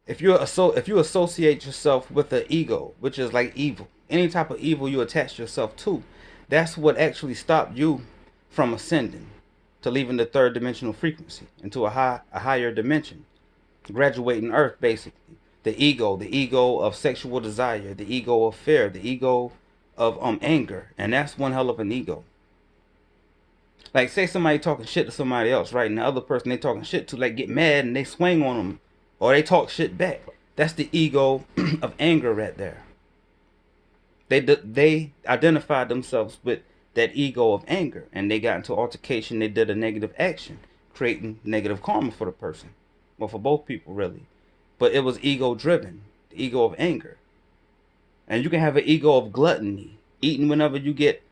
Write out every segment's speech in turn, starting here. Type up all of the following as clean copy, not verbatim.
if you associate yourself with the ego, which is like evil, any type of evil you attach yourself to, that's what actually stopped you from ascending to leaving the third dimensional frequency into a higher dimension, graduating Earth basically. The ego of sexual desire, the ego of fear, the ego of anger, and that's one hell of an ego. Like say somebody talking shit to somebody else, right? And the other person they talking shit to like get mad and they swing on them or they talk shit back. That's the ego of anger right there. They identified themselves with that ego of anger and they got into altercation. They did a negative action, creating negative karma for the person, well for both people really. But it was ego driven, the ego of anger. And you can have an ego of gluttony, eating whenever you get,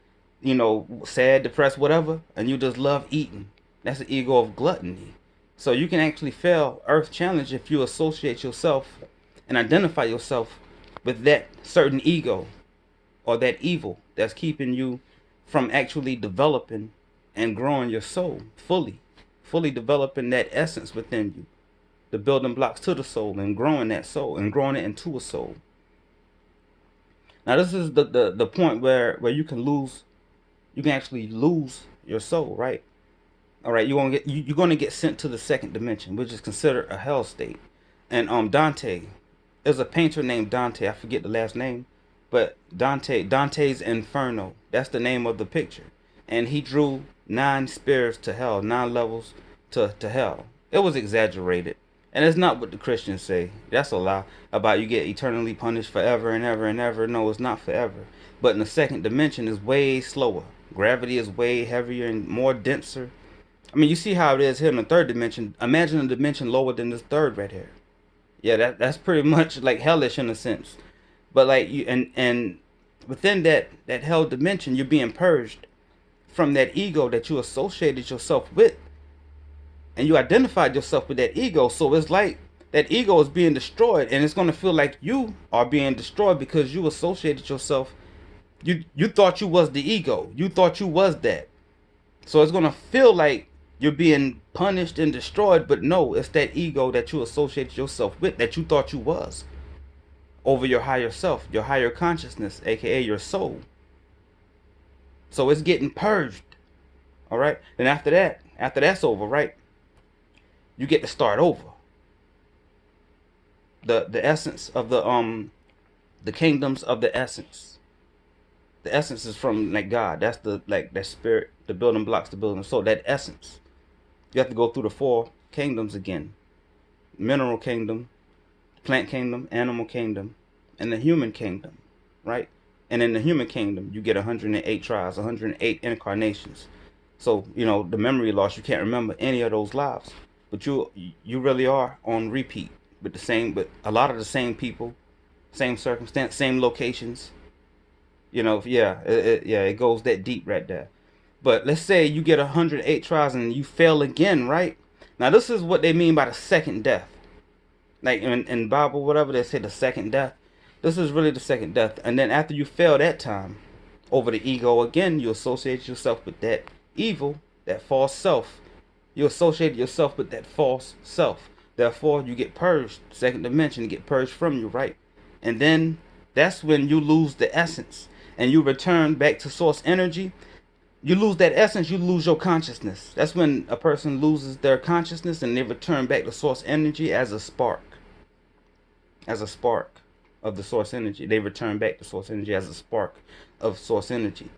sad, depressed, whatever, and you just love eating. That's the ego of gluttony. So you can actually fail Earth Challenge if you associate yourself and identify yourself with that certain ego or that evil that's keeping you from actually developing and growing your soul fully developing that essence within you, the building blocks to the soul and growing that soul and growing it into a soul. Now this is the point where you can actually lose your soul, right? All right, you're gonna get sent to the second dimension, which is considered a hell state. And Dante, there's a painter named Dante. I forget the last name, but Dante's Inferno. That's the name of the picture, and he drew 9 spheres to hell, 9 levels to hell. It was exaggerated, and it's not what the Christians say. That's a lie about you get eternally punished forever and ever and ever. No, it's not forever. But in the second dimension is way slower. Gravity is way heavier and more denser. I mean, you see how it is here in the third dimension. Imagine a dimension lower than this third right here. Yeah, that's pretty much like hellish in a sense. But like you and within that hell dimension, you're being purged from that ego that you associated yourself with, and you identified yourself with that ego. So it's like that ego is being destroyed, and it's gonna feel like you are being destroyed because you associated yourself. You thought you was the ego. You thought you was that. So it's gonna feel like you're being punished and destroyed, but no, it's that ego that you associated yourself with that you thought you was over your higher self, your higher consciousness, aka your soul. So it's getting purged. All right. Then after that's over, right? You get to start over. The essence of the kingdoms of the essence. The essence is from like God. That's the like that spirit, the building blocks, the building. So that essence, you have to go through the 4 kingdoms again: mineral kingdom, plant kingdom, animal kingdom, and the human kingdom, right? And in the human kingdom, you get 108 trials, 108 incarnations. So the memory loss, you can't remember any of those lives, but you really are on repeat with a lot of the same people, same circumstance, same locations. Yeah, it goes that deep right there. But let's say you get 108 trials and you fail again, right? Now this is what they mean by the second death. Like in Bible, whatever they say, the second death. This is really the second death. And then after you fail that time over the ego again, you associate yourself with that evil, that false self. You associate yourself with that false self. Therefore, you get purged. Second dimension, get purged from you, right? And then that's when you lose the essence and you return back to source energy. You lose that essence, you lose your consciousness. That's when a person loses their consciousness and they return back to source energy as a spark. As a spark of the source energy. They return back to source energy as a spark of source energy.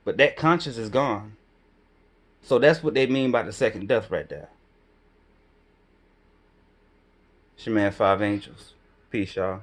But that conscious is gone. So that's what they mean by the second death right there. It's your man, Five Angels. Peace, y'all.